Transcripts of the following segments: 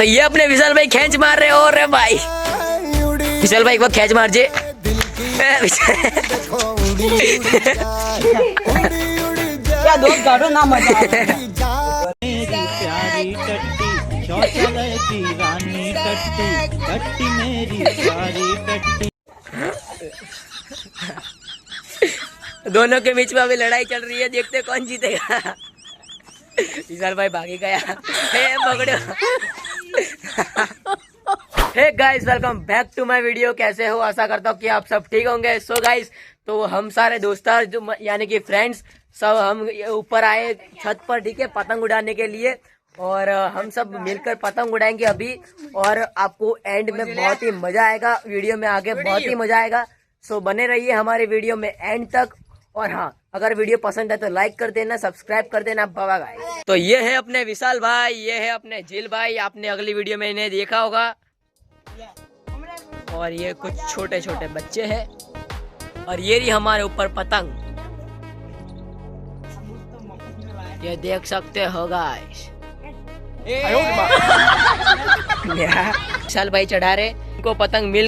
तो ये अपने विशाल भाई खेच मार रहे हो रे भाई। विशाल भाई एक बार खेच मार जे। क्या दो गाड़ो ना मजा मेरी प्यारी टट्टी शौचालय की रानी टट्टी टट्टी मेरी प्यारी टट्टी। दोनों के बीच में अभी लड़ाई चल रही है, देखते कौन जीतेगा। विशाल भाई भागी गया। हे पकड़ो। Hey guys, welcome back to my video. कैसे हो? आशा करता हूँ कि आप सब ठीक होंगे। सो गाइस, तो हम सारे दोस्त जो यानी कि फ्रेंड्स सब हम ऊपर आए छत पर, ठीक है, पतंग उड़ाने के लिए। और हम सब मिलकर पतंग उड़ाएंगे अभी। और आपको एंड में बहुत ही मजा आएगा, वीडियो में आगे बहुत ही मजा आएगा। सो बने रहिए हमारे वीडियो में एंड तक। और हाँ, अगर वीडियो पसंद है तो लाइक कर देना, सब्सक्राइब कर देना। बाबा गाइस, तो ये है अपने विशाल भाई, ये है अपने झील भाई। आपने अगली वीडियो में इन्हें देखा होगा। और ये कुछ छोटे छोटे बच्चे हैं। और ये रही हमारे ऊपर पतंग, ये देख सकते हो गाइस। विशाल भाई चढ़ा रहे, इनको पतंग मिल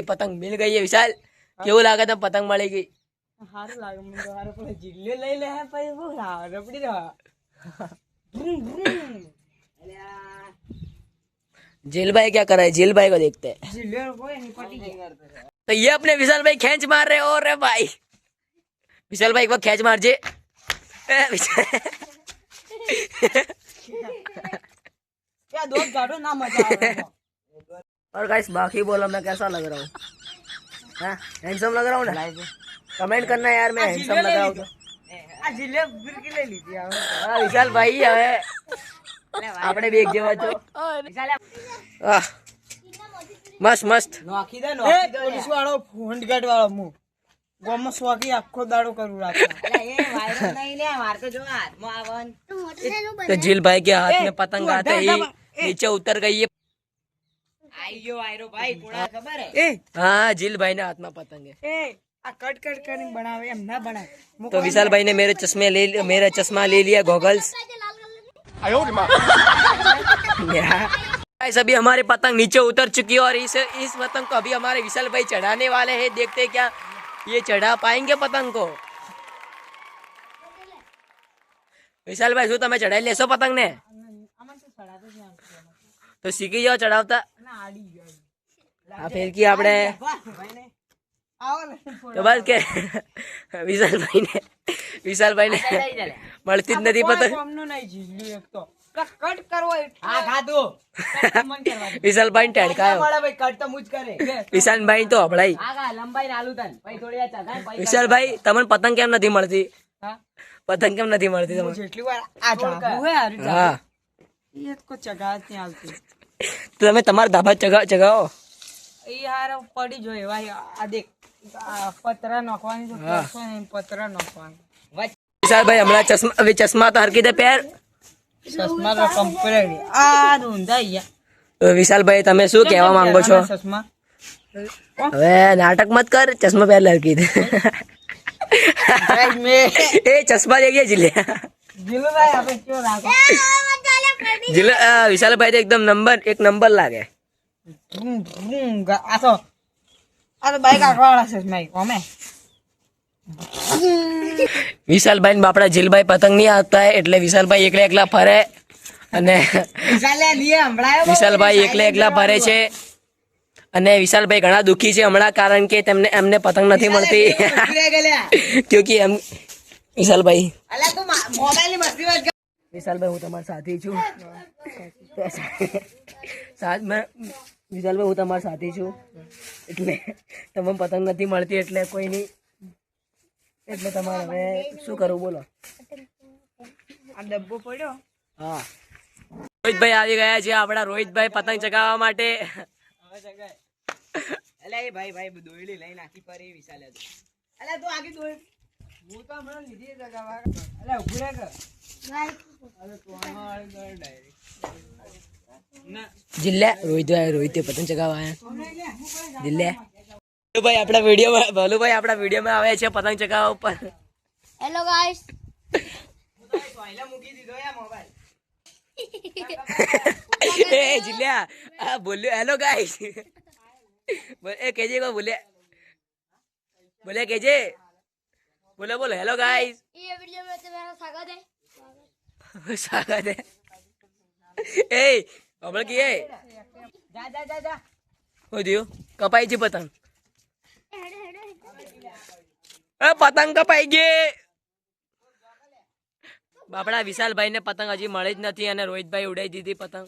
पतंग मिल गई है। विशाल क्यों लगा था पतंग मळेगी? झील भाई क्या कर रहा है? झील भाई को देखते हैं। तो ये अपने विशाल भाई खेच मार रहे हो रे भाई। विशाल भाई एक बार खेच मार जे। क्या दो गाड़ो ना मजा और गाइस, बाकी बोलो मैं कैसा लग रहा हूँ? हैंडसम लग रहा हूँ ना? कमेंट करना यार, मैं हैंडसम लग रहा हूँ तो। विशाल भाई है, આપણે भी एक જેવા છો। મસ્ત મસ્ત નોખી દે પોલીસ વાળો ફોનગટ વાળો મુ ગોમમાં સ્વાકી આખો દાડો કરું રાખા એ વાયરસ નહીં લે માર તો જો હાથમાં આવન। तो झील भाई के हाथ में पतंग आते ही नीचे उतर गई है। आई गयो आयरो भाई कोड़ा खबर है? हाँ, झील भाई ने हाथ में पतंग है। ए आ कट कट કરીને બનાવે એમ ના બનાય। तो विशाल भाई ने मेरा चश्मा ले लिया, गॉगल्स। अभी हमारे पतंग नीचे उतर चुकी है। और इस पतंग को अभी हमारे विशाल भाई चढ़ाने वाले हैं। देखते हैं क्या ये चढ़ा पाएंगे पतंग को। विशाल भाई, શું તમે ચડાઈ લેશો પતંગ ને? તો શીખી જાઓ ચડાવતા। આ ફેરકી આપણે તો બસ કે વિશાલ ભાઈ ને મળતી જ નથી પતંગ। કટ કરવો હા ખાધો મન કરવા વિશાલ ભાઈ ટેડકાયો। મારા ભાઈ કટ તો મુજ કરે વિશાલ ભાઈ તો હબળાઈ। આગા લંબાઈ નાલું તન ભાઈ થોડી આ ચગાય ભાઈ। વિશાલ ભાઈ, તમને પતંગ કેમ નથી મળતી? હા, પતંગ કેમ નથી મળતી તમને? જેટલી વાર આ જાબુ હે હારું હા, એ કો ચગાત નહીં આવતી। તો તમે તમારા ધાબા ચગાવો। એ હાર પડી જોય ભાઈ। આ દેખ આ પતરા નોખવાની તો કરશો ને પતરા નોખવાની। વિશાલ ભાઈ હમણાં ચશ્મા તો હરકી દે પહેર। ચશ્મા તો કમ્પ્લીટ આ રૂંધાઈ ગયા। તો વિશાલ ભાઈ, તમે શું કહેવા માંગો છો? ચશ્મા હવે નાટક મત કર, ચશ્મા પહેર હરકી દે। એ ચશ્મા દેખીએ જીલે જીલો ભાઈ આપણે ક્યો રાખો જીલે। વિશાલ ભાઈ તો એકદમ એક નંબર લાગે। આ તો બાઈક આખવાળા ચશ્મા કોમે। વિશાલ ભાઈ બાપડા झील भाई पतंग नहीं आता है, એટલે વિશાલ ભાઈ એકલા એકલા ફરે। અને વિશાલ ભાઈ એકલા એકલા ફરે છે। અને વિશાલ ભાઈ ઘણા દુખી છે હમણાં, કારણ કે એમને પતંગ નથી મળતી। क्योंकि વિશાલ ભાઈ હું તમારા સાથી છું। વિશાલ ભાઈ હું તમારા સાથી છું, એટલે તમને પતંગ નથી મળતી, એટલે કોઈ નહીં, એટલે તમારે હવે શું કરવું બોલો? આ ડબ્બો પડ્યો। હા, રોહિતભાઈ આવી ગયા છે, આપણા રોહિતભાઈ પતંગ ચગાવવા માટે। અલે એ ભાઈ દોયડી લઈ નાખી પરી વિશાલે તો। અલે તું આગી દોય હું તો હમણાં લીધી જગાવા। અલે ઉભી રાખ ભાઈ। અલે તું આમાં ડાયરેક્ટ जिल्ल्या रोहित पतंग ચગાવવા આયા जिल्ल्या ભાઈ આપણા વિડીયોમાં આવે છે પતંગ ચગાવવા ઉપર. Hello guys. મૂકી દીધો યા મોબાઈલ. એ जिल्ल्या આ બોલ્યો હેલો ગાઈસ. એ કેજે કો બોલે કેજે બોલો હેલો ગાઈસ. ये वीडियो में तुम्हारा स्वागत है. स्वागत है. ए અમળ કી એ જા. હો દિયો કપાઈ છે પતંગ. એ પતંગ કપાઈ ગઈ. બાપડા વિશાલભાઈ ને પતંગ હજી મળી જ નથી અને રોહિતભાઈ ઉડાઈ દીધી પતંગ.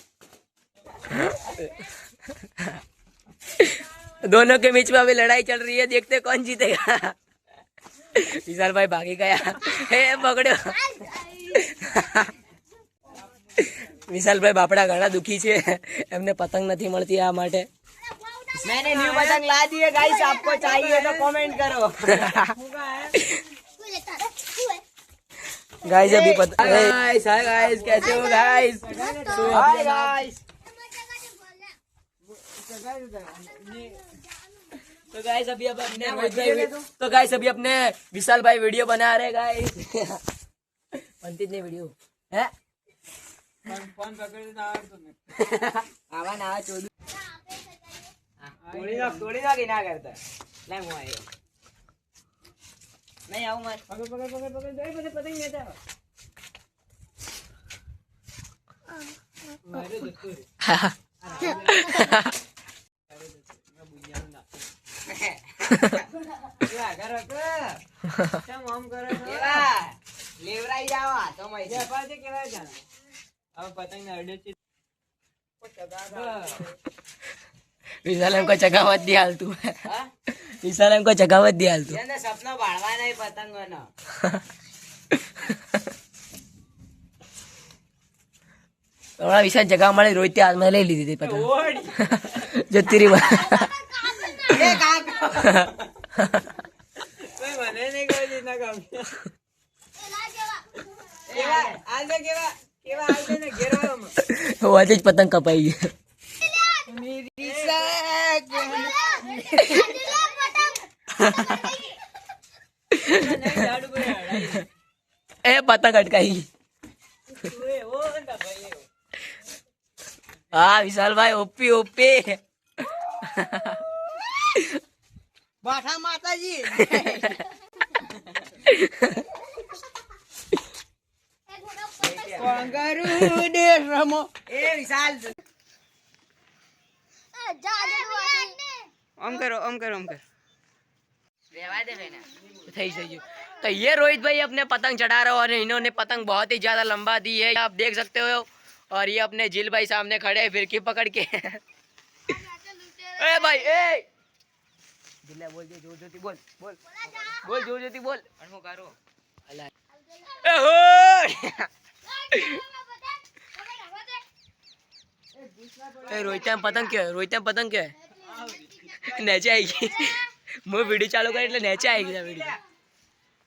दोनों के बीच में अभी लड़ाई चल रही है, देखते कौन जीतेगा. विशाल भाई भागी गया. हे पकड़ो. विशाल भाई बापड़ा घना दुखी છે એમને પતંગ નથી મળતી આ માટે. मैंने न्यू पतंग ला दी है गाइस, आपको चाहिए तो कमेंट करो. गाइस अभी गाइस हाय गाइस कैसे हो गाइस. Hi guys. तो गाइस अभी अपने विशाल भाई वीडियो बना रहे गाइस. बनती नहीं वीडियो है. फोन पकड़ ना आवा ना चोदू तोड़ी ना कि ना करता ले मु आयो नहीं आऊं मत पकड़ दे पतंग नहीं था मारे दत्तू केवा करो के चम हम करो केवा लेवराई जावा तो मई जे पाछे केवा जाना अब पतंग ने अड़े ची विशाल हमको चगावत दी हाल तू. विशाल हमको चगावत दी हाल तू. એને સપનો બાળવા નહીં પતંગોનો. હમણાં વિશાલ જગા મળે રોહિત હાથમાં લઈ લીધી હતી પતંગ. જતી રહી. એ કાકા કોઈ મને નહીં કોઈ દીના કામ કેવા આજે કેવા આજે ને ઘેરાવ આજે જ પતંગ કપાઈ ગઈ. મેરી સાક એ પતંગ અટકાઈ ગઈ. હા વિશાલ ભાઈ ઓપી બાઠા માતાજી કોંગારૂ દે રમો એ વિશાલ ઓમ કરો રેવા दे बेना થઈ ગયું. तो ये रोहित भाई अपने पतंग चढ़ा रहे हो और इन्होंने पतंग बहुत ही ज्यादा लंबा दी है, आप देख सकते हो. और ये अपने जिल भाई सामने खड़े हैं फिरकी पकड़ के. ए भाई ए जिल्ला बोल दे जोर जोती बोल जोर जोती बोल અણમો કરો ए हो. रोहित पतंग क्यों है नीचे आएगी. मैं वीडियो चालू कर એટલે नीचे आएगी वीडियो.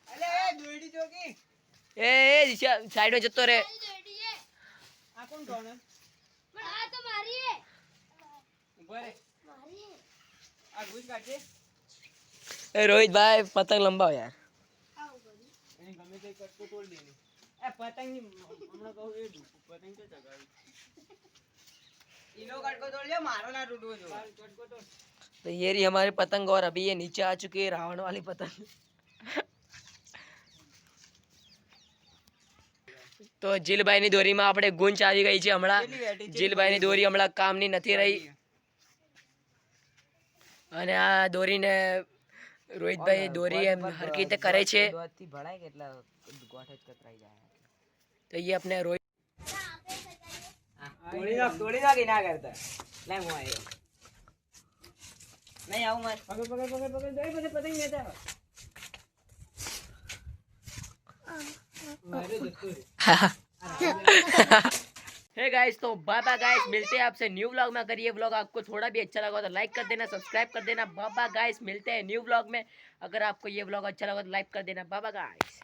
અલે એ દોડી જોકી ए साइड में जतो रे. આ કોણ કોણ આ તો મારી હે ઉભો રે મારી હે આ ઘૂસ કાઢજે ए रोहित भाई पतंग लंबा हो यार. એને ગમે તે કટકો તોડ દેની એ પતંગ ની હમણાં કહું એ પતંગ તો ચગાવી ઈનો કટકો તોડજો મારો ના તૂટવો જો કટકો તોડ. तो ये रही हमारी पतंग और अभी ये नीचे आ चुकी है रावण वाली पतंग. તો જીલભાઈની દોરીમાં આપણે ગુંચ આવી ગઈ છે હમણાં. જીલભાઈની દોરી હમણાં કામની નથી રહી અને આ દોરીને રોહિતભાઈ દોરી એમ હરકી રીતે કરે છે. તો ये अपने रोहित તોડી ના કે ના કરતા લે હું આયો નહીં આવું મત પકડ દે બધે પતંગ લેતા મારે દત્તુ हे गाइस तो बाय बाय गाइस, मिलते हैं आपसे न्यू व्लॉग में. अगर ये व्लॉग आपको थोड़ा भी अच्छा लगा तो लाइक कर देना, सब्सक्राइब कर देना. बाय बाय गाइस, मिलते हैं न्यू व्लॉग में. अगर आपको ये व्लॉग अच्छा लगा तो लाइक कर देना. Bye bye guys.